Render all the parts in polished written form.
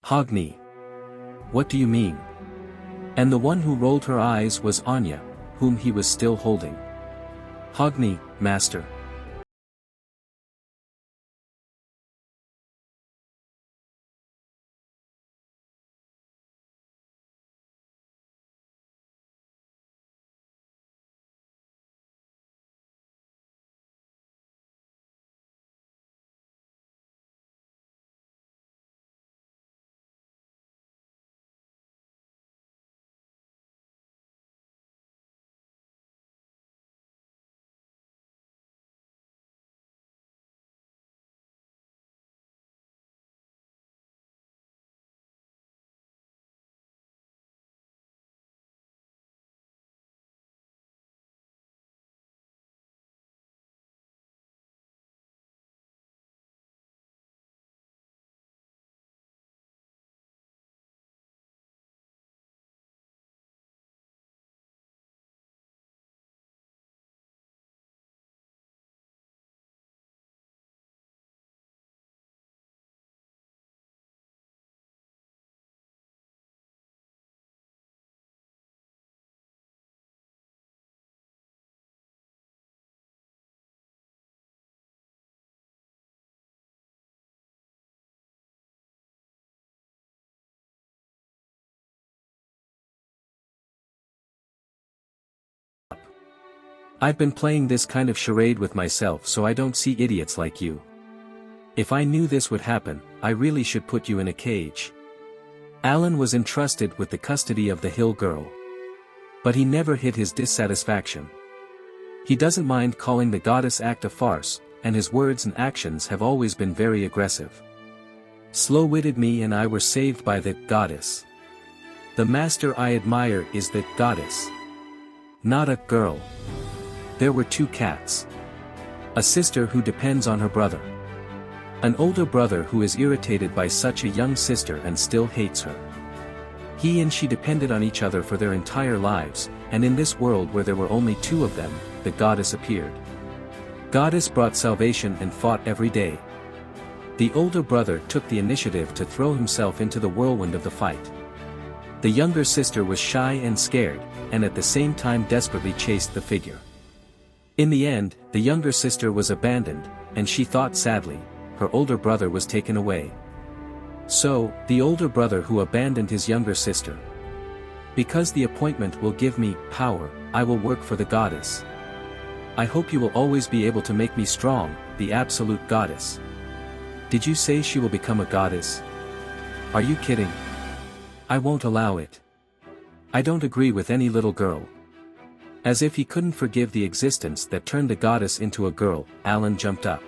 Hogni. What do you mean? And the one who rolled her eyes was Anya, whom he was still holding. Hogni, master. I've been playing this kind of charade with myself so I don't see idiots like you. If I knew this would happen, I really should put you in a cage. Alan was entrusted with the custody of the hill girl. But he never hid his dissatisfaction. He doesn't mind calling the goddess act a farce, and his words and actions have always been very aggressive. Slow-witted me and I were saved by the goddess. The master I admire is the goddess. Not a girl. There were two cats. A sister who depends on her brother. An older brother who is irritated by such a young sister and still hates her. He and she depended on each other for their entire lives, and in this world where there were only two of them, the goddess appeared. Goddess brought salvation and fought every day. The older brother took the initiative to throw himself into the whirlwind of the fight. The younger sister was shy and scared, and at the same time desperately chased the figure. In the end, the younger sister was abandoned, and she thought sadly, her older brother was taken away. So, the older brother who abandoned his younger sister. Because the appointment will give me power, I will work for the goddess. I hope you will always be able to make me strong, the absolute goddess. Did you say she will become a goddess? Are you kidding? I won't allow it. I don't agree with any little girl. As if he couldn't forgive the existence that turned the goddess into a girl, Alan jumped up.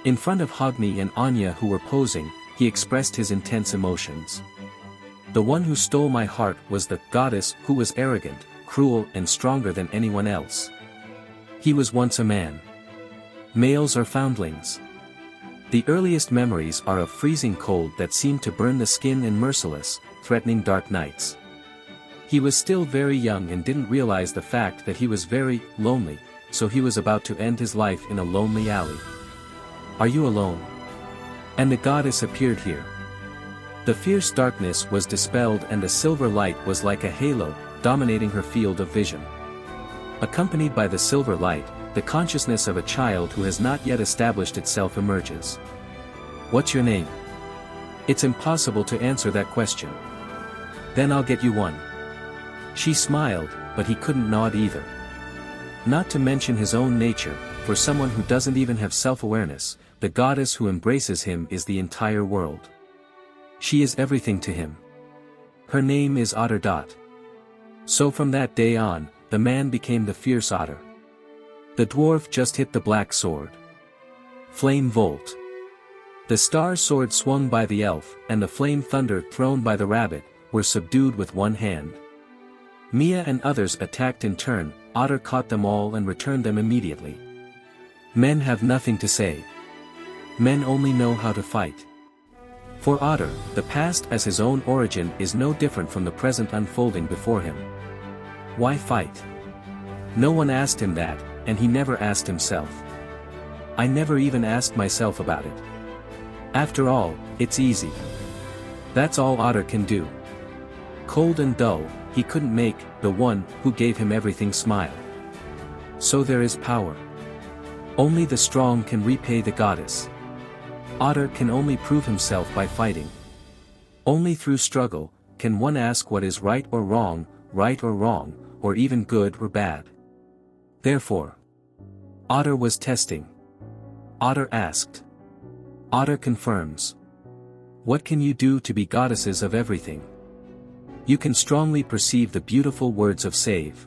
In front of Hogni and Anya who were posing, he expressed his intense emotions. The one who stole my heart was the goddess who was arrogant, cruel and stronger than anyone else. He was once a man. Males are foundlings. The earliest memories are of freezing cold that seemed to burn the skin and merciless, threatening dark nights. He was still very young and didn't realize the fact that he was very lonely, so he was about to end his life in a lonely alley. Are you alone? And the goddess appeared here. The fierce darkness was dispelled and the silver light was like a halo, dominating her field of vision. Accompanied by the silver light, the consciousness of a child who has not yet established itself emerges. What's your name? It's impossible to answer that question. Then I'll get you one. She smiled, but he couldn't nod either. Not to mention his own nature, for someone who doesn't even have self-awareness, the goddess who embraces him is the entire world. She is everything to him. Her name is Otter. So from that day on, the man became the fierce otter. The dwarf just hit the black sword. Flame Volt. The star sword swung by the elf, and the flame thunder thrown by the rabbit, were subdued with one hand. Mia and others attacked in turn, Otter caught them all and returned them immediately. Men have nothing to say. Men only know how to fight. For Otter, the past as his own origin is no different from the present unfolding before him. Why fight? No one asked him that, and he never asked himself. I never even asked myself about it. After all, it's easy. That's all Otter can do. Cold and dull, he couldn't make the one who gave him everything smile. So there is power. Only the strong can repay the goddess. Otter can only prove himself by fighting. Only through struggle can one ask what is right or wrong, or even good or bad. Therefore, Otter was testing. Otter asked. Otter confirms. What can you do to be goddesses of everything? You can strongly perceive the beautiful words of save.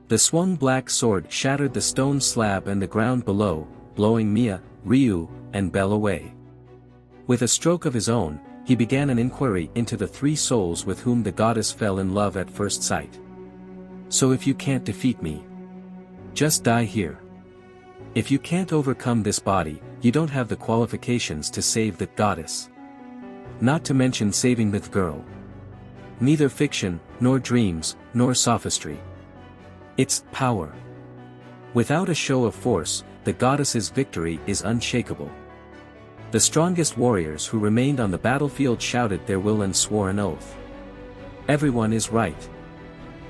The swung black sword shattered the stone slab and the ground below, blowing Mia, Ryu, and Belle away. With a stroke of his own, he began an inquiry into the three souls with whom the goddess fell in love at first sight. So if you can't defeat me, just die here. If you can't overcome this body, you don't have the qualifications to save the goddess. Not to mention saving the girl. Neither fiction, nor dreams, nor sophistry. It's power. Without a show of force, the goddess's victory is unshakable. The strongest warriors who remained on the battlefield shouted their will and swore an oath. Everyone is right.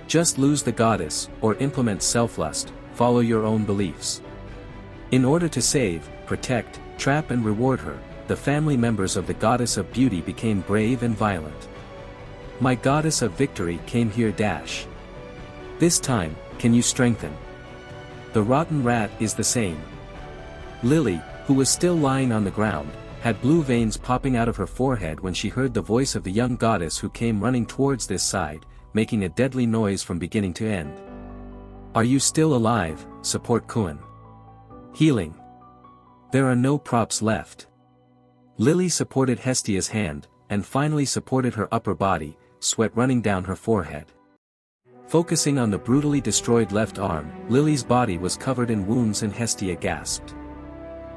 Just lose the goddess, or implement self-lust, follow your own beliefs. In order to save, protect, trap and reward her, the family members of the goddess of beauty became brave and violent. My goddess of victory came here dash. This time, can you strengthen? The rotten rat is the same. Lily, who was still lying on the ground, had blue veins popping out of her forehead when she heard the voice of the young goddess who came running towards this side, making a deadly noise from beginning to end. Are you still alive, support Kuan? Healing. There are no props left. Lily supported Hestia's hand, and finally supported her upper body, sweat running down her forehead. Focusing on the brutally destroyed left arm, Lily's body was covered in wounds and Hestia gasped.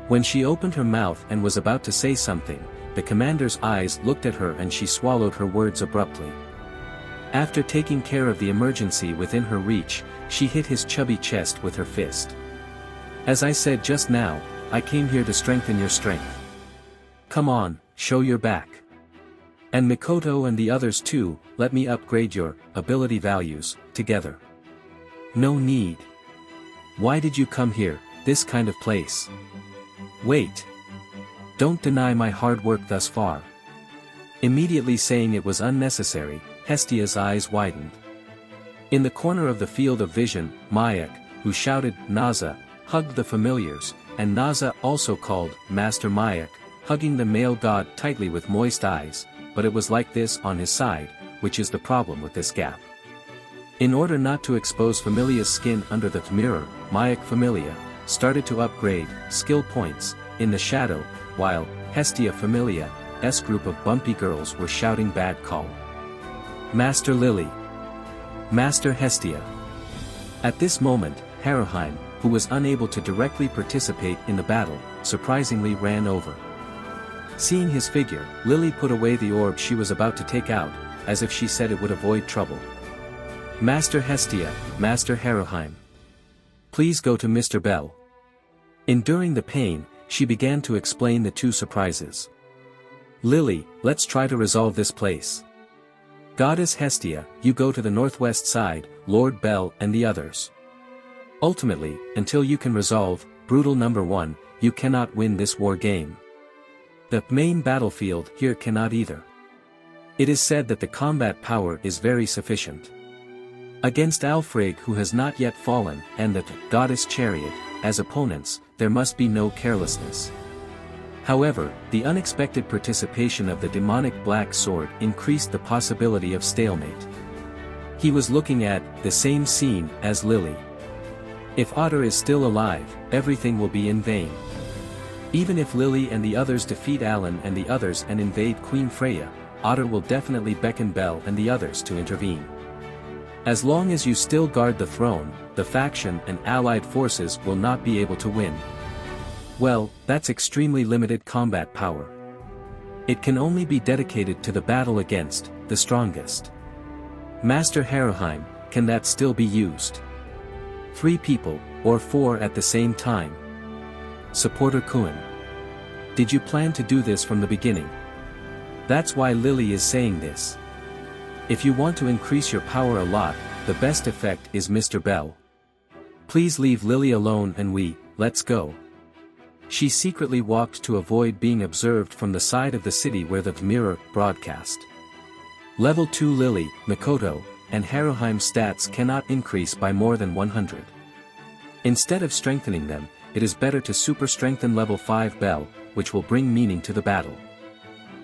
When she opened her mouth and was about to say something, the commander's eyes looked at her and she swallowed her words abruptly. After taking care of the emergency within her reach, she hit his chubby chest with her fist. As I said just now, I came here to strengthen your strength. Come on, show your back. And Mikoto and the others too, let me upgrade your ability values, together. No need. Why did you come here, this kind of place? Wait. Don't deny my hard work thus far. Immediately saying it was unnecessary, Hestia's eyes widened. In the corner of the field of vision, Mayak, who shouted, Naza, hugged the familiars, and Naza also called, Master Mayak, hugging the male god tightly with moist eyes, but it was like this on his side, which is the problem with this gap. In order not to expose Familia's skin under the mirror, Mayak Familia started to upgrade skill points in the shadow, while Hestia Familia's group of bumpy girls were shouting bad call. Master Lily. Master Hestia. At this moment, Haruheim, who was unable to directly participate in the battle, surprisingly ran over. Seeing his figure, Lily put away the orb she was about to take out, as if she said it would avoid trouble. Master Hestia, Master Haruheim. Please go to Mr. Bell. Enduring the pain, she began to explain the two surprises. Lily, let's try to resolve this place. Goddess Hestia, you go to the northwest side, Lord Bell and the others. Ultimately, until you can resolve, Brutal number 1, you cannot win this war game. The main battlefield here cannot either. It is said that the combat power is very sufficient. Against Alfred who has not yet fallen, and the Goddess Chariot, as opponents, there must be no carelessness. However, the unexpected participation of the demonic black sword increased the possibility of stalemate. He was looking at the same scene as Lily. If Otter is still alive, everything will be in vain. Even if Lily and the others defeat Alan and the others and invade Queen Freya, Otter will definitely beckon Belle and the others to intervene. As long as you still guard the throne, the faction and allied forces will not be able to win. Well, that's extremely limited combat power. It can only be dedicated to the battle against the strongest. Master Haruheim, can that still be used? 3 people, or 4 at the same time? Supporter Kuan. Did you plan to do this from the beginning? That's why Lily is saying this. If you want to increase your power a lot, the best effect is Mr. Bell. Please leave Lily alone and let's go. She secretly walked to avoid being observed from the side of the city where the mirror broadcast. Level 2 Lily, Mikoto, and Haruheim stats cannot increase by more than 100. Instead of strengthening them, it is better to super strengthen level 5 Bell, which will bring meaning to the battle.